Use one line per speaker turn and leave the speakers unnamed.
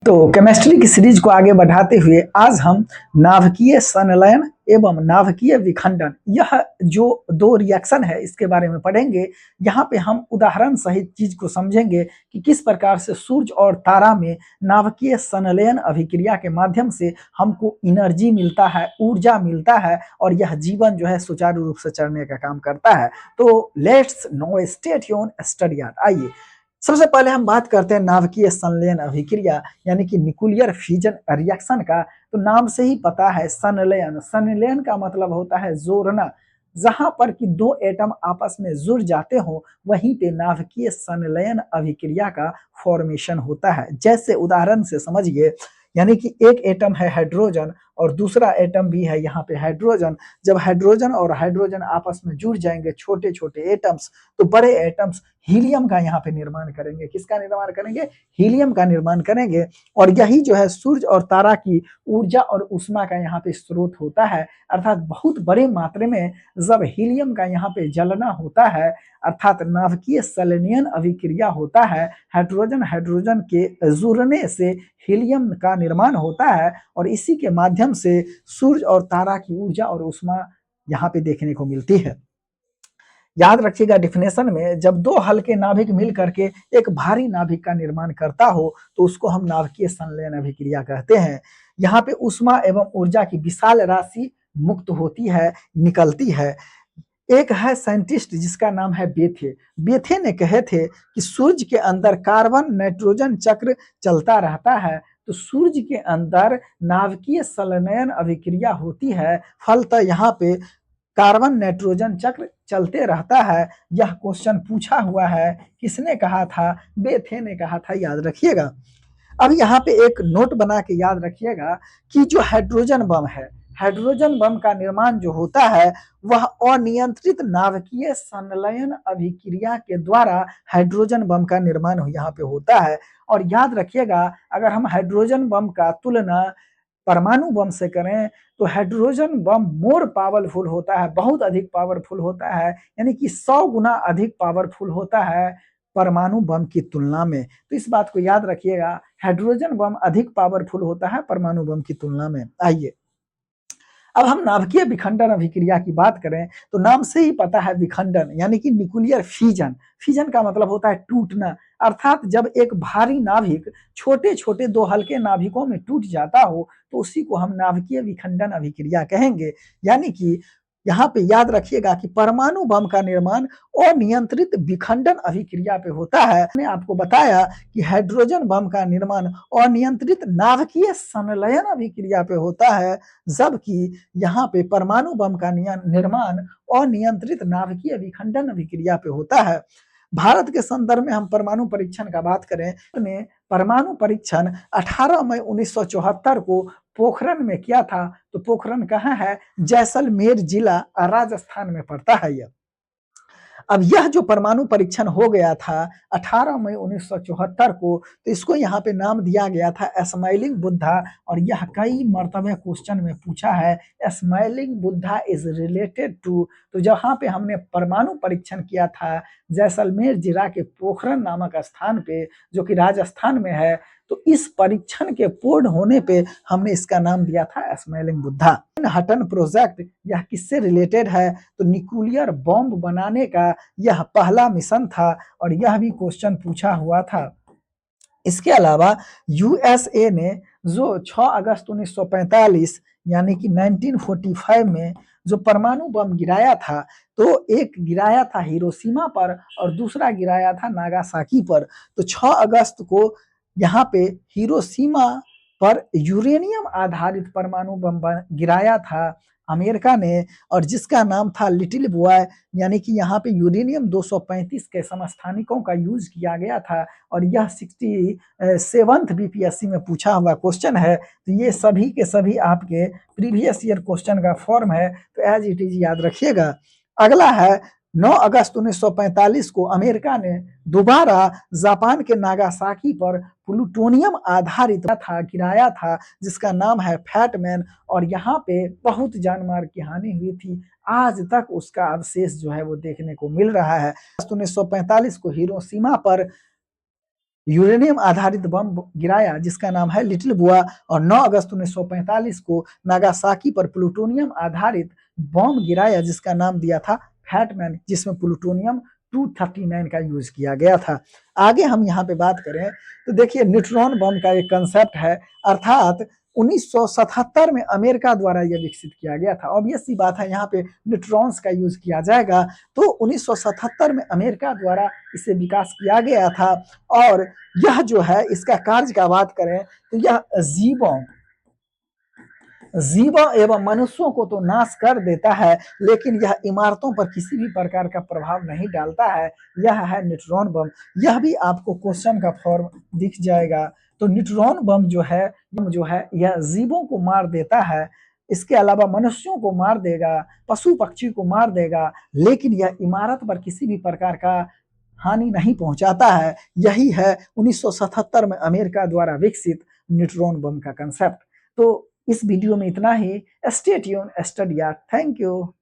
तो केमिस्ट्री की सीरीज को आगे बढ़ाते हुए आज हम नाभिकीय संलयन एवं नाभिकीय विखंडन यह जो दो रिएक्शन है इसके बारे में पढ़ेंगे। यहाँ पे हम उदाहरण सहित चीज को समझेंगे कि किस प्रकार से सूर्य और तारा में नाभिकीय संलयन अभिक्रिया के माध्यम से हमको एनर्जी मिलता है, ऊर्जा मिलता है और यह जीवन जो है सुचारू रूप से चलने का काम करता है। तो let's no stay tune study hard. आइए सबसे पहले हम बात करते हैं नाभिकीय संलयन अभिक्रिया यानी कि न्यूक्लियर फ्यूजन रिएक्शन का। तो नाम से ही पता है संलयन, संलयन का मतलब होता है जोड़ना। जहां पर कि दो एटम आपस में जुड़ जाते हो वहीं पे नाभिकीय संलयन अभिक्रिया का फॉर्मेशन होता है। जैसे उदाहरण से समझिए, यानी कि एक एटम है हाइड्रोजन और दूसरा एटम भी है यहाँ पे हाइड्रोजन। जब हाइड्रोजन और हाइड्रोजन आपस में जुड़ जाएंगे छोटे छोटे एटम्स, तो बड़े एटम्स हीलियम का यहाँ पे निर्माण करेंगे। किसका निर्माण करेंगे? हीलियम का निर्माण करेंगे। और यही जो है सूर्य और तारा की ऊर्जा और उष्मा का यहाँ पे स्रोत होता है। अर्थात बहुत बड़े मात्रा में जब हीलियम का यहाँ पे जलना होता है, अर्थात नाभिकीय संलयन अभिक्रिया होता है, हाइड्रोजन हाइड्रोजन के जुड़ने से हीलियम का निर्माण होता है और इसी के माध्यम से सूर्य और तारा की ऊर्जा और उष्मा यहाँ पे देखने को मिलती है। याद रखिएगा डिफिनेशन में, जब दो हल्के नाभिक मिल करके एक भारी नाभिक का निर्माण करता हो तो उसको हम नाभिकीय संलयन अभिक्रिया कहते हैं। यहाँ पे उष्मा एवं ऊर्जा की विशाल राशि मुक्त होती है, निकलती है। एक है साइंटिस्ट जिसका नाम है बेथे। बेथे ने कहे थे कि सूर्य के अंदर कार्बन नाइट्रोजन चक्र चलता रहता है, तो सूर्य के अंदर नाभिकीय संलयन अभिक्रिया होती है, फलतः यहाँ पे कार्बन नाइट्रोजन चक्र चलते रहता है। यह क्वेश्चन पूछा हुआ है, किसने कहा था? बेथे ने कहा था, याद रखिएगा। अब यहाँ पे एक नोट बना के याद रखिएगा कि जो हाइड्रोजन बम है, हाइड्रोजन बम का निर्माण जो होता है वह अनियंत्रित नाभिकीय संलयन अभिक्रिया के द्वारा हाइड्रोजन बम का निर्माण यहाँ पे होता है। और याद रखिएगा, अगर हम हाइड्रोजन बम का तुलना परमाणु बम से करें तो हाइड्रोजन बम मोर पावरफुल होता है, बहुत अधिक पावरफुल होता है, यानी कि 100 गुना अधिक पावरफुल होता है परमाणु बम की तुलना में। तो इस बात को याद रखिएगा, हाइड्रोजन बम अधिक पावरफुल होता है परमाणु बम की तुलना में। आइए अब हम नाभिकीय विखंडन अभिक्रिया की बात करें तो नाम से ही पता है विखंडन यानी कि न्यूक्लियर फ्यूजन। फ्यूजन का मतलब होता है टूटना, अर्थात जब एक भारी नाभिक छोटे छोटे दो हल्के नाभिकों में टूट जाता हो तो उसी को हम नाभिकीय विखंडन अभिक्रिया कहेंगे। यानी कि यहाँ पे याद रखिएगा कि परमाणु बम का निर्माण अनियंत्रित विखंडन अभिक्रिया पे होता है। मैंने आपको बताया कि हाइड्रोजन बम का निर्माण अनियंत्रित नाभिकीय संलयन अभिक्रिया पे होता है, जबकि यहाँ पे परमाणु बम का निर्माण अनियंत्रित नाभिकीय विखंडन अभिक्रिया पे होता है। भारत के संदर्भ में हम परमाणु परीक्षण का बात करें ने परमाणु परीक्षण 18 मई 1974 को पोखरण में किया था। तो पोखरण कहाँ है? जैसलमेर जिला राजस्थान में पड़ता है यह। अब यह जो परमाणु परीक्षण हो गया था 18 मई 1974 को, तो इसको यहाँ पे नाम दिया गया था स्माइलिंग बुद्धा। और यह कई मर्तबे क्वेश्चन में पूछा है, Smiling Buddha is related to. तो जहाँ पे हमने परमाणु परीक्षण किया था जैसलमेर जिला के पोखरण नामक स्थान पे, जो कि राजस्थान में है, तो इस परीक्षण के पूर्ण होने पे हमने इसका नाम दिया था स्माइलिंग बुद्धा। हटन प्रोजेक्ट यह किससे रिलेटेड है? तो न्यूक्लियर बॉम्ब बनाने का यह पहला मिशन था और यह भी क्वेश्चन पूछा हुआ था। इसके अलावा यूएसए ने जो 6 अगस्त 1945 यानी कि 1945 में जो परमाणु बम गिराया था, तो एक गिराया था हिरोशिमा पर और दूसरा गिराया था नागासाकी पर। तो 6 अगस्त को यहाँ पे हिरोशिमा पर यूरेनियम आधारित परमाणु बम गिराया था अमेरिका ने, और जिसका नाम था लिटिल बॉय, यानी कि यहाँ पे यूरेनियम 235 के समस्थानिकों का यूज किया गया था। और यह 67th बीपीएससी में पूछा हुआ क्वेश्चन है। तो ये सभी के सभी आपके प्रीवियस ईयर क्वेश्चन का फॉर्म है, तो एज इट इज याद रखिएगा। अगला है 9 अगस्त 1945 को अमेरिका ने दोबारा जापान के नागासाकी पर प्लूटोनियम आधारित था गिराया था, जिसका नाम है फैटमैन। और यहाँ पे बहुत जान माल की हानि हुई थी, आज तक उसका अवशेष जो है वो देखने को मिल रहा है। 1945 को हिरोशिमा पर यूरेनियम आधारित बम गिराया जिसका नाम है लिटिल बुआ, और 9 अगस्त 1945 को नागासाकी पर प्लूटोनियम आधारित बम गिराया जिसका नाम दिया था फैटमैन, जिसमें प्लूटोनियम 239 का यूज किया गया था। आगे हम यहाँ पे बात करें तो देखिए न्यूट्रॉन बम का एक कंसेप्ट है, अर्थात 1977 में अमेरिका द्वारा यह विकसित किया गया था। ऑब्वियस सी बात है, यहाँ पे न्यूट्रॉन्स का यूज किया जाएगा, तो 1977 में अमेरिका द्वारा इसे विकास किया गया था। और यह जो है इसका कार्य का बात करें तो यह जीवों एवं मनुष्यों को तो नाश कर देता है, लेकिन यह इमारतों पर किसी भी प्रकार का प्रभाव नहीं डालता है। यह है न्यूट्रॉन बम। यह भी आपको क्वेश्चन का फॉर्म दिख जाएगा। तो न्यूट्रॉन बम जो है यह जीवों को मार देता है, इसके अलावा मनुष्यों को मार देगा, पशु पक्षी को मार देगा, लेकिन यह इमारत पर किसी भी प्रकार का हानि नहीं पहुंचाता है। यही है 1977 में अमेरिका द्वारा विकसित न्यूट्रॉन बम का कंसेप्ट। तो इस वीडियो में इतना ही। Stay tune, study art. Thank you.